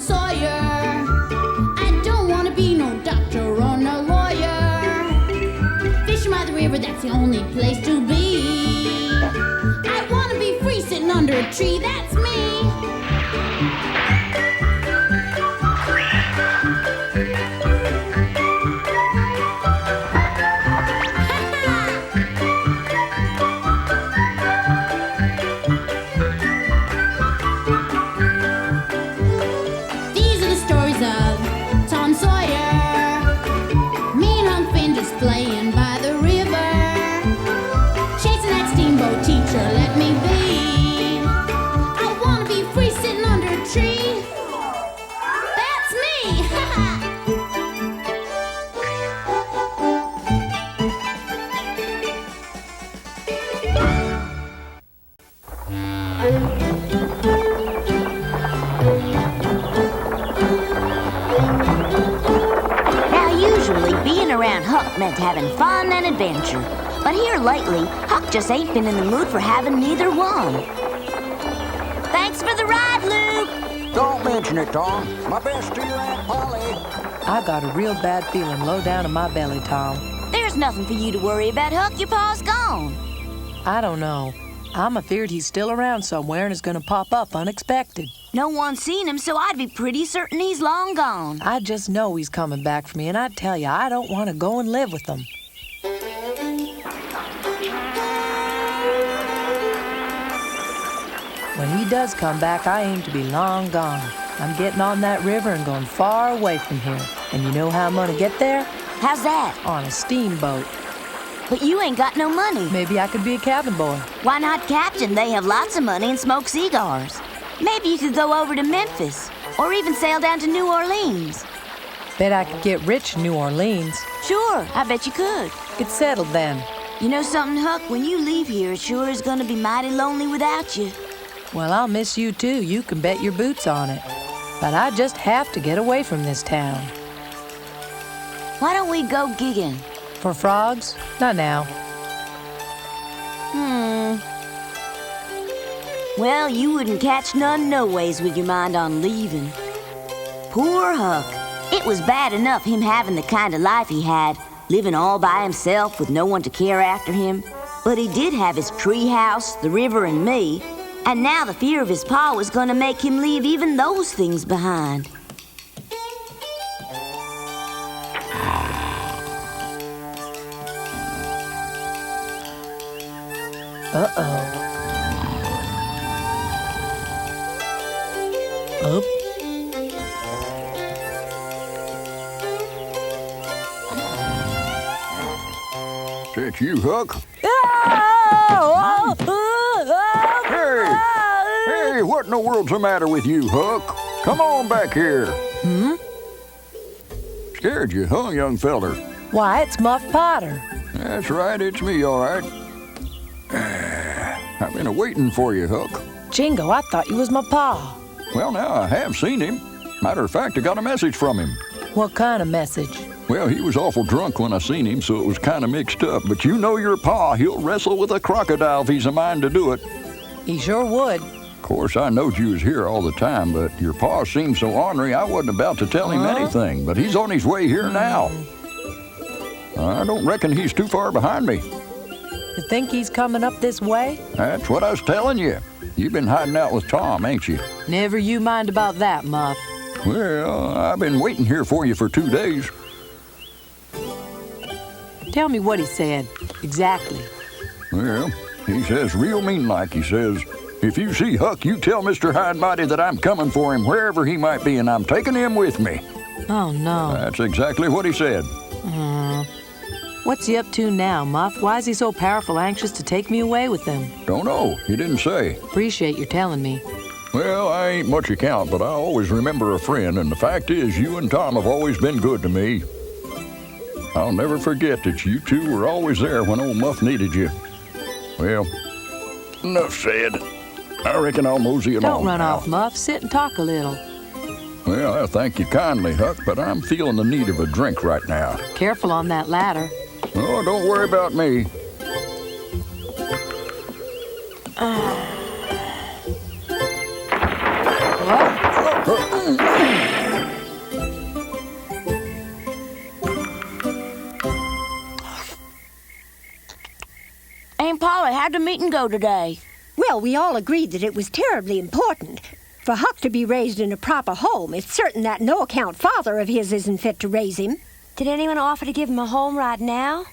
Sawyer. I don't want to be no doctor or no lawyer. Fishing by the river, that's the only place to be. I want to be free sitting under a tree, that's me. These are the stories of Tom Sawyer. Me and Huck Finn just playing by the river. Chasing that steamboat teacher, let me be. I want to be free sitting under a tree. That's me! Now, usually, being around Huck meant having fun and adventure. But here lately, Huck just ain't been in the mood for having neither one. Thanks for the ride, Luke! Don't mention it, Tom. My best to your Aunt Polly. I got a real bad feeling low down in my belly, Tom. There's nothing for you to worry about, Huck. Your pa's gone. I don't know. I'm afeared he's still around somewhere and is gonna pop up unexpected. No one's seen him, so I'd be pretty certain he's long gone. I just know he's coming back for me, and I tell you, I don't want to go and live with him. When he does come back, I aim to be long gone. I'm getting on that river and going far away from here. And you know how I'm gonna get there? How's that? On a steamboat. But you ain't got no money. Maybe I could be a cabin boy. Why not captain? They have lots of money and smoke cigars. Maybe you could go over to Memphis, or even sail down to New Orleans. Bet I could get rich in New Orleans. Sure, I bet you could. Get settled then. You know something, Huck? When you leave here, it sure is gonna be mighty lonely without you. Well, I'll miss you too. You can bet your boots on it. But I just have to get away from this town. Why don't we go gigging? For frogs? Not now. Well, you wouldn't catch none no ways with your mind on leaving. Poor Huck. It was bad enough him having the kind of life he had, living all by himself with no one to care after him. But he did have his tree house, the river, and me. And now the fear of his pa was gonna make him leave even those things behind. Uh-oh. Up. Is that you, Huck? Hey, what in the world's the matter with you, Huck? Come on back here. Scared you, huh, young feller? Why, it's Muff Potter. That's right, it's me, all right. I've been a-waiting for you, Huck. Jingo, I thought you was my pa. Well, now, I have seen him. Matter of fact, I got a message from him. What kind of message? Well, he was awful drunk when I seen him, so it was kind of mixed up. But you know your pa, he'll wrestle with a crocodile if he's a mind to do it. He sure would. Of course, I knowed you was here all the time, but your pa seemed so ornery, I wasn't about to tell him anything. But he's on his way here now. I don't reckon he's too far behind me. You think he's coming up this way? That's what I was telling you. You've been hiding out with Tom, ain't you? Never you mind about that, Muff. Well, I've been waiting here for you for 2 days. Tell me what he said, exactly. Well, he says real mean-like, he says, if you see Huck, you tell Mr. Hidebody that I'm coming for him wherever he might be, and I'm taking him with me. Oh, no. That's exactly what he said. What's he up to now, Muff? Why is he so powerful anxious to take me away with him? Don't know. He didn't say. Appreciate your telling me. Well, I ain't much account, but I always remember a friend, and the fact is you and Tom have always been good to me. I'll never forget that you two were always there when old Muff needed you. Well, enough said. I reckon I'll mosey along. Don't run now. off, Muff. Sit and talk a little. Well, I thank you kindly, Huck, but I'm feeling the need of a drink right now. Careful on that ladder. Oh, don't worry about me. What? Polly, how'd the meeting go today? Well, we all agreed that it was terribly important. For Huck to be raised in a proper home, it's certain that no-account father of his isn't fit to raise him. Did anyone offer to give him a home right now?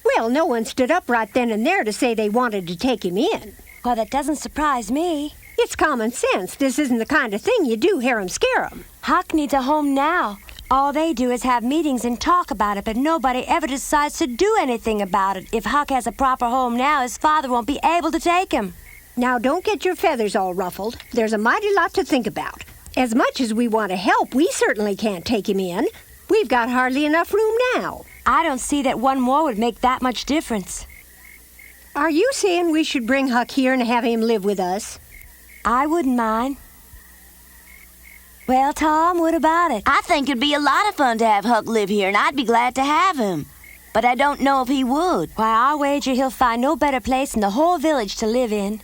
Well, no one stood up right then and there to say they wanted to take him in. Well, that doesn't surprise me. It's common sense. This isn't the kind of thing you do harum-scarum. Huck needs a home now. All they do is have meetings and talk about it, but nobody ever decides to do anything about it. If Huck has a proper home now, his father won't be able to take him. Now, don't get your feathers all ruffled. There's a mighty lot to think about. As much as we want to help, we certainly can't take him in. We've got hardly enough room now. I don't see that one more would make that much difference. Are you saying we should bring Huck here and have him live with us? I wouldn't mind. Well, Tom, what about it? I think it'd be a lot of fun to have Huck live here, and I'd be glad to have him. But I don't know if he would. Why, I'll wager he'll find no better place in the whole village to live in.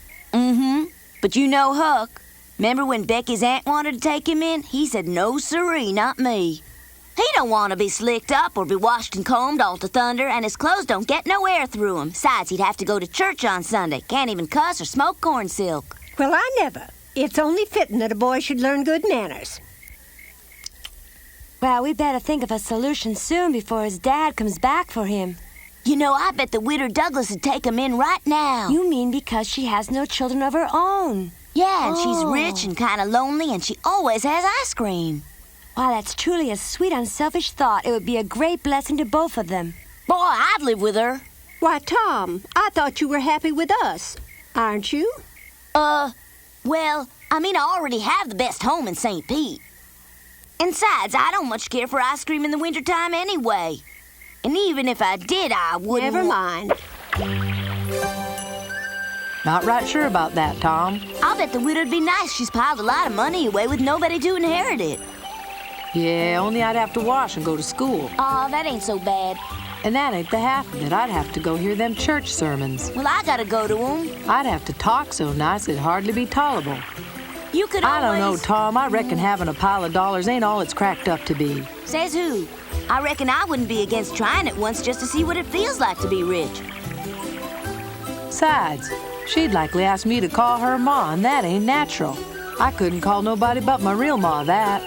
But you know Huck. Remember when Becky's aunt wanted to take him in? He said, no siree, not me. He don't want to be slicked up or be washed and combed all to thunder, and his clothes don't get no air through 'em. Besides, he'd have to go to church on Sunday. Can't even cuss or smoke corn silk. Well, I never. It's only fitting that a boy should learn good manners. Well, we better think of a solution soon before his dad comes back for him. You know, I bet the widow Douglas would take him in right now. You mean because she has no children of her own? Yeah, and she's rich and kind of lonely, and she always has ice cream. Wow, that's truly a sweet, unselfish thought. It would be a great blessing to both of them. Boy, I'd live with her. Why, Tom, I thought you were happy with us. Aren't you? Well, I mean, I already have the best home in St. Pete. And besides, I don't much care for ice cream in the wintertime anyway. And even if I did, I wouldn't... Never mind. Not right sure about that, Tom. I'll bet the widow'd be nice. She's piled a lot of money away with nobody to inherit it. Yeah, only I'd have to wash and go to school. Aw, that ain't so bad. And that ain't the half of it. I'd have to go hear them church sermons. Well, I gotta go to 'em. I'd have to talk so nice it'd hardly be tolerable. You could I don't know, always... Tom. I reckon having a pile of dollars ain't all it's cracked up to be. Says who? I reckon I wouldn't be against trying it once just to see what it feels like to be rich. Besides, she'd likely ask me to call her ma, and that ain't natural. I couldn't call nobody but my real ma that.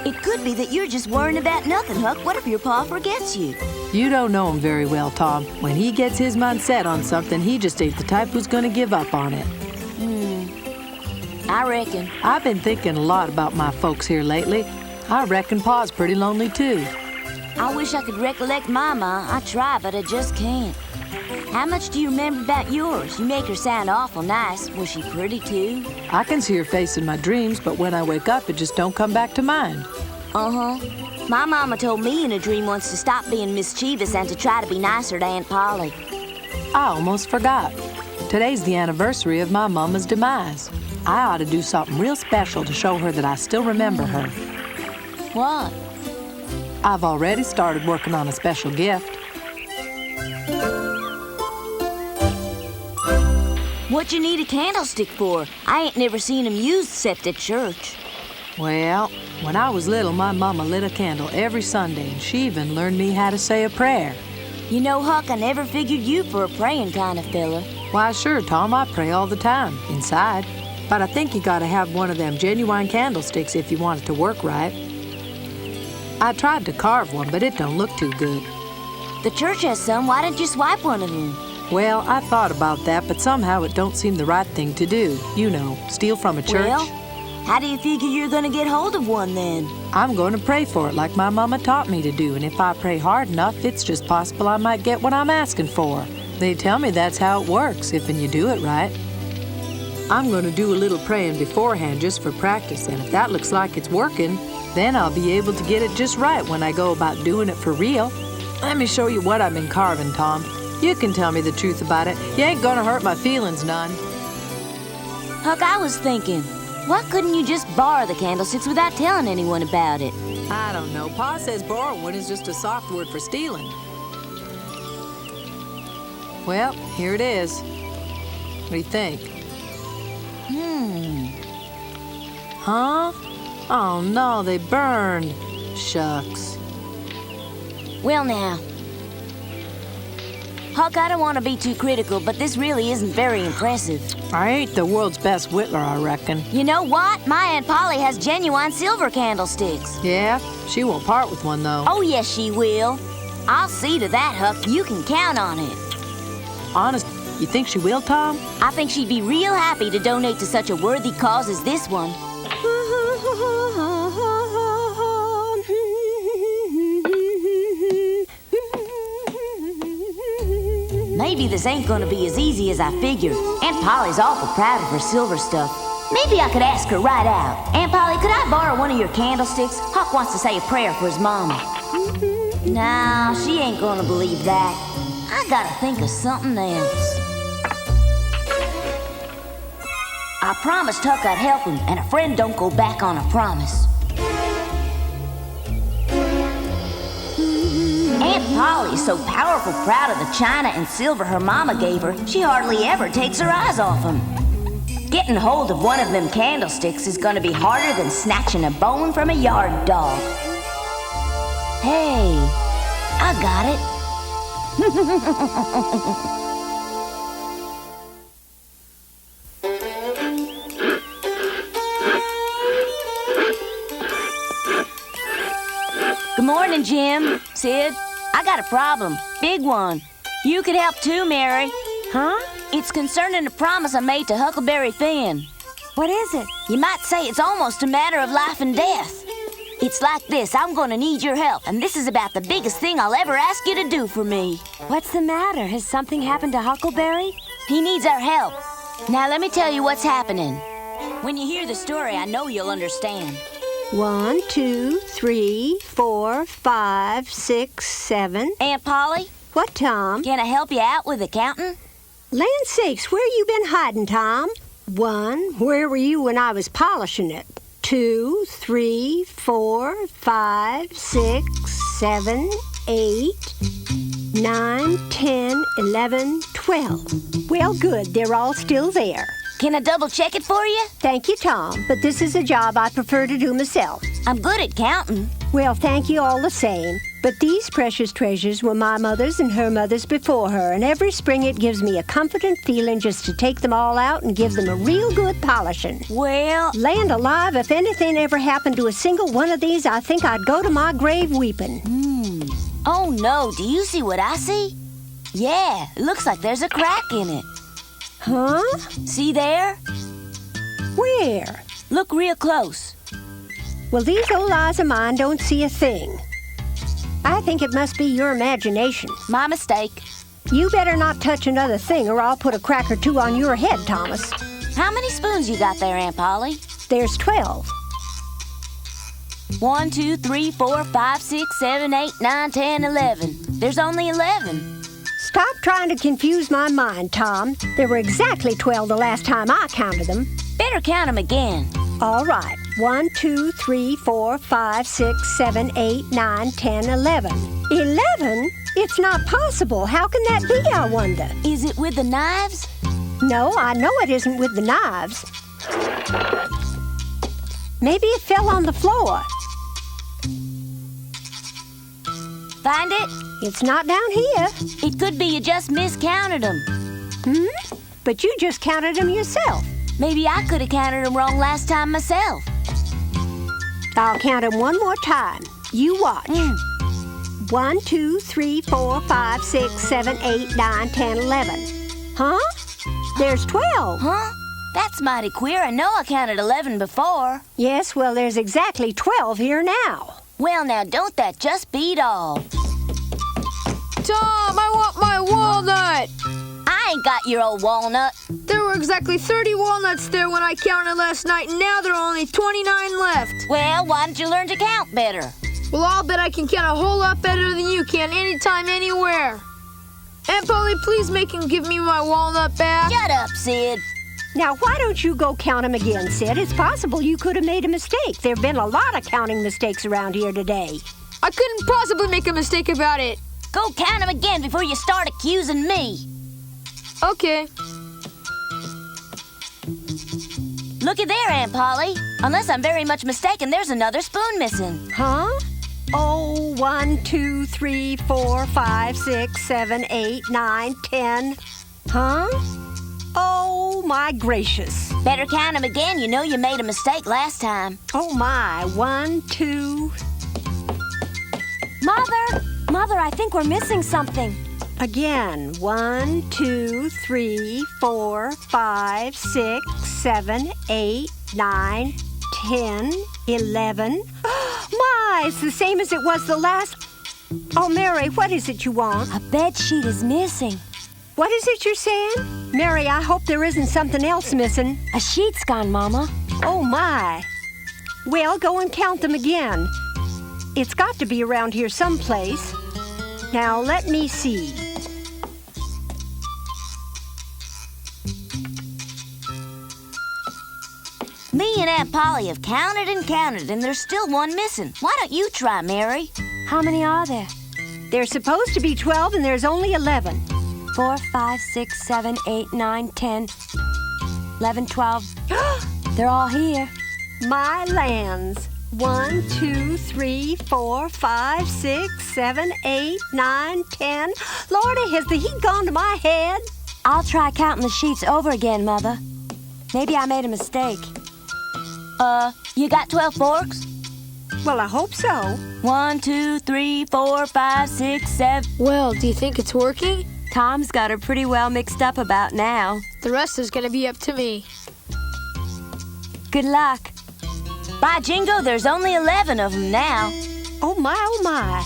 It could be that you're just worrying about nothing, Huck. What if your pa forgets you? You don't know him very well, Tom. When he gets his mind set on something, he just ain't the type who's gonna give up on it. I reckon. I've been thinking a lot about my folks here lately. I reckon Pa's pretty lonely, too. I wish I could recollect my ma. I try, but I just can't. How much do you remember about yours? You make her sound awful nice. Was she pretty, too? I can see her face in my dreams, but when I wake up, it just don't come back to mind. Uh-huh. My mama told me in a dream once to stop being mischievous and to try to be nicer to Aunt Polly. I almost forgot. Today's the anniversary of my mama's demise. I ought to do something real special to show her that I still remember her. What? I've already started working on a special gift. What you need a candlestick for? I ain't never seen 'em used except at church. Well, when I was little, my mama lit a candle every Sunday, and she even learned me how to say a prayer. You know, Huck, I never figured you for a praying kind of fella. Why, sure, Tom, I pray all the time, inside. But I think you gotta have one of them genuine candlesticks if you want it to work right. I tried to carve one, but it don't look too good. The church has some. Why didn't you swipe one of them? Well, I thought about that, but somehow it don't seem the right thing to do. You know, steal from a church. Well, how do you figure you're gonna get hold of one then? I'm going to pray for it like my mama taught me to do, and if I pray hard enough, it's just possible I might get what I'm asking for. They tell me that's how it works, if you do it right. I'm going to do a little praying beforehand just for practice, and if that looks like it's working, then I'll be able to get it just right when I go about doing it for real. Let me show you what I've been carving, Tom. You can tell me the truth about it. You ain't gonna hurt my feelings none. Huck, I was thinking, why couldn't you just borrow the candlesticks without telling anyone about it? I don't know. Pa says borrow one is just a soft word for stealing. Well, here it is. What do you think? Huh? Oh, no, they burned. Shucks. Well, now, Huck, I don't want to be too critical, but this really isn't very impressive. I ain't the world's best whittler, I reckon. You know what? My Aunt Polly has genuine silver candlesticks. Yeah, she won't part with one, though. Oh, yes, she will. I'll see to that, Huck. You can count on it. Honest, you think she will, Tom? I think she'd be real happy to donate to such a worthy cause as this one. Maybe this ain't gonna be as easy as I figured. Aunt Polly's awful proud of her silver stuff. Maybe I could ask her right out. Aunt Polly, could I borrow one of your candlesticks? Huck wants to say a prayer for his mama. Nah, she ain't gonna believe that. I gotta think of something else. I promised Huck I'd help him, and a friend don't go back on a promise. Aunt Polly's so powerful proud of the china and silver her mama gave her, she hardly ever takes her eyes off them. Getting hold of one of them candlesticks is gonna be harder than snatching a bone from a yard dog. Hey, I got it. Good morning, Jim. Sid, I got a problem. Big one. You could help too, Mary. Huh? It's concerning a promise I made to Huckleberry Finn. What is it? You might say it's almost a matter of life and death. It's like this. I'm gonna need your help, and this is about the biggest thing I'll ever ask you to do for me. What's the matter? Has something happened to Huckleberry? He needs our help. Now let me tell you what's happening. When you hear the story, I know you'll understand. 1, 2, 3, 4, 5, 6, 7. Aunt Polly, What, Tom? can I help you out with accounting? Land sakes, where you been hiding, Tom? 1, where were you when I was polishing it? 2, 3, 4, 5, 6, 7, 8, 9, 10, 11, 12. Well, good, they're all still there. Can I double check it for you? Thank you, Tom, but this is a job I prefer to do myself. I'm good at counting. Well, thank you all the same. But these precious treasures were my mother's and her mother's before her, and every spring it gives me a comforting feeling just to take them all out and give them a real good polishing. Well, Land alive, if anything ever happened to a single one of these, I think I'd go to my grave weeping. oh no, do you see what I see? Yeah, it looks like there's a crack in it. Huh? See there? Where? Look real close. Well, these old eyes of mine don't see a thing. I think it must be your imagination. My mistake. You better not touch another thing or I'll put a crack or two on your head, Thomas. How many spoons you got there, Aunt Polly? There's 12. 1, 2, 3, 4, 5, 6, 7, 8, 9, 10, 11. There's only 11. Stop trying to confuse my mind, Tom. There were exactly 12 the last time I counted them. Better count them again. All right. 1, 2, 3, 4, 5, 6, 7, 8, 9, 10, 11. 11? It's not possible. How can that be, I wonder? Is it with the knives? No, I know it isn't with the knives. Maybe it fell on the floor. Find it? It's not down here. It could be you just miscounted them. But you just counted them yourself. Maybe I could have counted them wrong last time myself. I'll count them one more time. You watch. 1, 2, 3, 4, 5, 6, 7, 8, 9, 10, 11. Huh? There's 12. Huh? That's mighty queer. I know I counted 11 before. Yes, well, there's exactly 12 here now. Well, now, don't that just beat all? Tom, I want my walnut! I ain't got your old walnut. There were exactly 30 walnuts there when I counted last night, and now there are only 29 left. Well, why don't you learn to count better? Well, I'll bet I can count a whole lot better than you can anytime, anywhere. Aunt Polly, please make him give me my walnut back. Shut up, Sid. Now, why don't you go count them again, Sid? It's possible you could have made a mistake. There have been a lot of counting mistakes around here today. I couldn't possibly make a mistake about it. Go count them again before you start accusing me. Okay. Looky there, Aunt Polly. Unless I'm very much mistaken, there's another spoon missing. Huh? Oh, 1, 2, 3, 4, 5, 6, 7, 8, 9, 10. Huh? Oh, my gracious. Better count 'em again. You know you made a mistake last time. Oh, my. 1, 2. Mother, I think we're missing something. Again. 1, 2, 3, 4, 5, 6, 7, 8, 9, 10, 11. My, it's the same as it was the last... Oh, Mary, what is it you want? A bed sheet is missing. What is it you're saying? Mary, I hope there isn't something else missing. A sheet's gone, Mama. Oh, my. Well, go and count them again. It's got to be around here someplace. Now, let me see. Me and Aunt Polly have counted and counted, and there's still one missing. Why don't you try, Mary? How many are there? There's supposed to be 12, and there's only 11. 4, 5, 6, 7, 8, 9, 10, 11, 12. They're all here. My lands. 1, 2, 3, 4, 5, 6, 7, 8, 9, 10. Lordy, has the heat gone to my head? I'll try counting the sheets over again, Mother. Maybe I made a mistake. You got 12 forks? Well, I hope so. 1, 2, 3, 4, 5, 6, 7. Well, do you think it's working? Tom's got her pretty well mixed up about now. The rest is gonna be up to me. Good luck. By jingo, there's only 11 of them now. Oh, my, oh, my.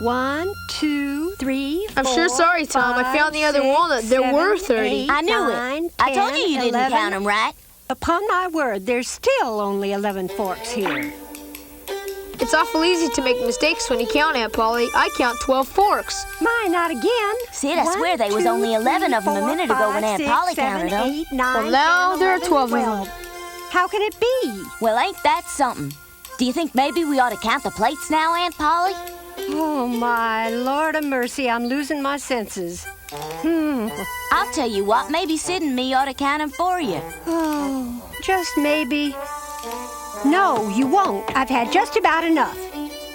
1, 2, 3, I'm 4, sure sorry, Tom. I 5, found the other 6, walnut. There were 7, 30. 8, I knew 9, it. I told 10, you you didn't 11. count them right. Upon my word, there's still only 11 forks here. It's awful easy to make mistakes when you count, Aunt Polly. I count 12 forks. My, not again. Sid, I swear there was 2, only 11 of them a 3, minute ago when 4, Aunt 5, Polly 6, counted 7, them. 8, 9, Well, now 10, there are 11, 12 of 12. them. How can it be? Well, ain't that something? Do you think maybe we ought to count the plates now, Aunt Polly? Oh, my Lord of mercy, I'm losing my senses. I'll tell you what, maybe Sid and me ought to count them for you. Oh, just maybe. No, you won't. I've had just about enough.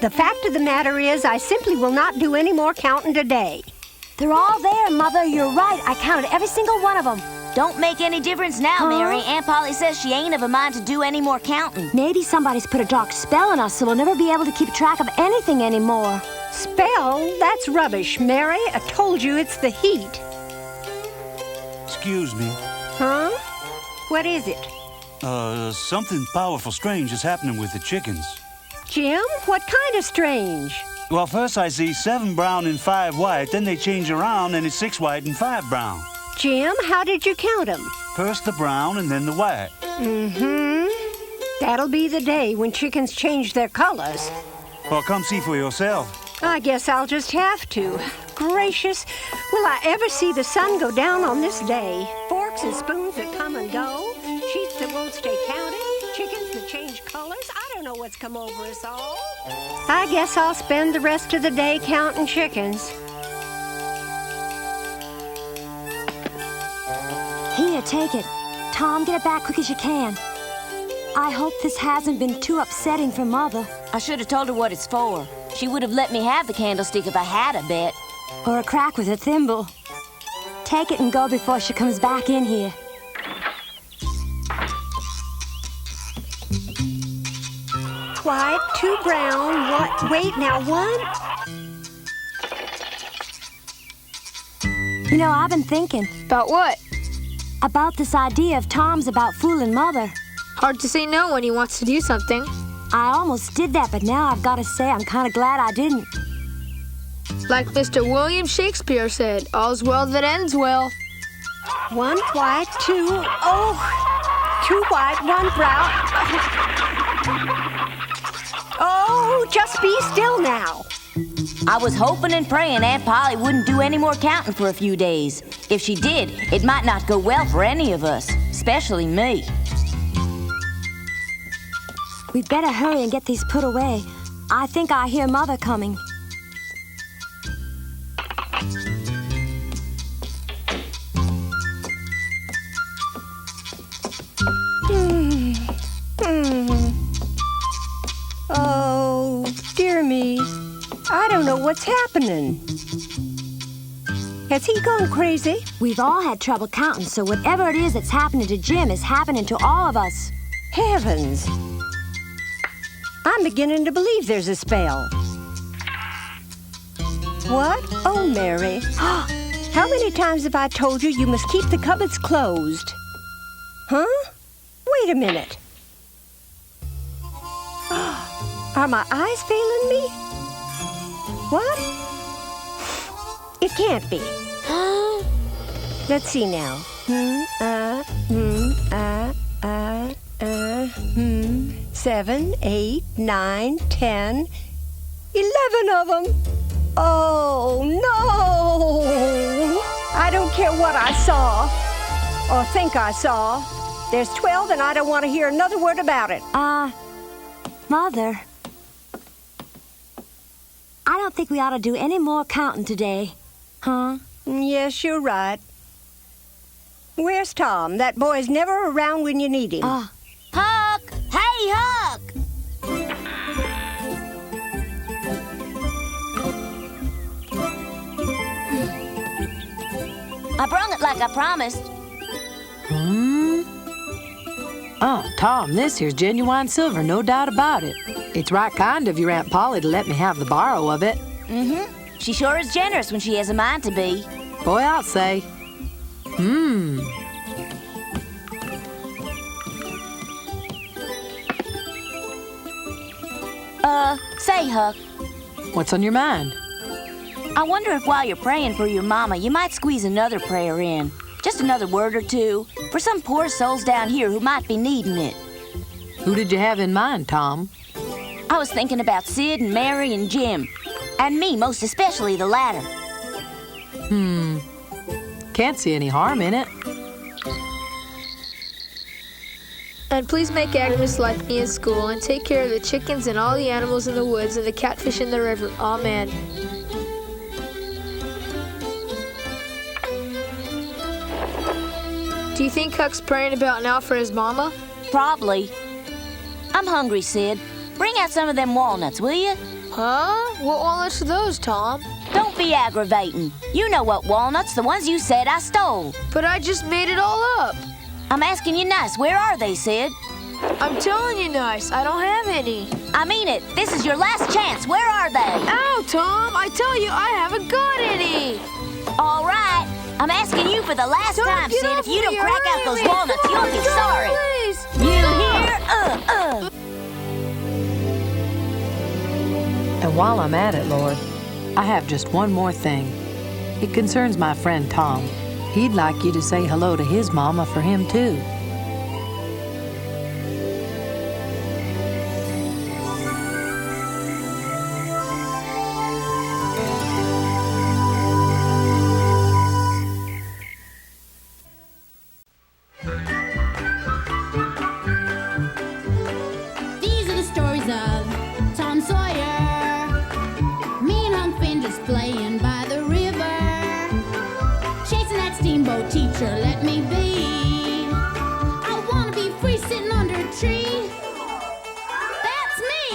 The fact of the matter is, I simply will not do any more counting today. They're all there, Mother. You're right. I counted every single one of them. Don't make any difference now, Mary. Aunt Polly says she ain't of a mind to do any more counting. Maybe somebody's put a dark spell on us so we'll never be able to keep track of anything anymore. Spell? That's rubbish, Mary. I told you it's the heat. Excuse me. Huh? What is it? Something powerful strange is happening with the chickens. Jim, what kind of strange? Well, first I see 7 brown and 5 white, then they change around and it's 6 white and 5 brown. Jim, how did you count them? First the brown and then the white. That'll be the day when chickens change their colors. Well, come see for yourself. I guess I'll just have to. Gracious, will I ever see the sun go down on this day? Forks and spoons that come and go, sheets that won't stay counted, chickens that change colors. I don't know what's come over us all. I guess I'll spend the rest of the day counting chickens. Here, take it. Tom, get it back quick as you can. I hope this hasn't been too upsetting for Mother. I should have told her what it's for. She would have let me have the candlestick if I had, I bet. Or a crack with a thimble. Take it and go before she comes back in here. White, 2 brown, what? Wait, now 1? You know, I've been thinking About what? about this idea of Tom's about fooling Mother. Hard to say no when he wants to do something. I almost did that, but now I've got to say I'm kind of glad I didn't. Like Mr. William Shakespeare said, all's well that ends well. 1 white, 2... Oh! 2 white, 1 brown. Oh, just be still now. I was hoping and praying Aunt Polly wouldn't do any more counting for a few days. If she did, it might not go well for any of us, especially me. We'd better hurry and get these put away. I think I hear Mother coming. Oh, dear What's happening? Has he gone crazy? We've all had trouble counting, so whatever it is that's happening to Jim is happening to all of us. Heavens! I'm beginning to believe there's a spell. What? Oh, Mary. How many times have I told you you must keep the cupboards closed? Huh? Wait a minute. Are my eyes failing me? What? It can't be. Let's see now. 7, 8, 9, 10, 11 of them. Oh, no! I don't care what I saw, or think I saw. There's 12, and I don't want to hear another word about it. Mother, I don't think we ought to do any more counting today. Huh? Yes, you're right. Where's Tom? That boy's never around when you need him. Huck! Hey, Huck! I brung it like I promised. Oh, Tom, this here's genuine silver, no doubt about it. It's right kind of your Aunt Polly to let me have the borrow of it. She sure is generous when she has a mind to be. Boy, I'll say. Say, Huck, What's on your mind? I wonder if while you're praying for your mama, you might squeeze another prayer in. Just another word or two for some poor souls down here who might be needing it. Who did you have in mind, Tom? I was thinking about Sid and Mary and Jim. And me, most especially the latter. Can't see any harm in it. And please make Agnes like me in school and take care of the chickens and all the animals in the woods and the catfish in the river. Amen. Do you think Huck's praying about now for his mama? Probably. I'm hungry, Sid. Bring out some of them walnuts, will you? Huh? What walnuts are those, Tom? Don't be aggravating. You know what walnuts, the ones you said I stole. But I just made it all up. I'm asking you nice. Where are they, Sid? I'm telling you nice, I don't have any. I mean it. This is your last chance. Where are they? Ow, Tom, I tell you, I haven't got any. All right. I'm asking you for the last Tom, time, get Sid. off If you me, don't crack out hurry those me. walnuts, Come on, you'll be Tom, sorry. please. You hear? And while I'm at it, Lord, I have just one more thing. It concerns my friend Tom. He'd like you to say hello to his mama for him, too. These are the stories of Tom Sawyer. Me and Huck Finn just playing by the river, chasing that steamboat teacher, let me be. I wanna be free sitting under a tree. That's me!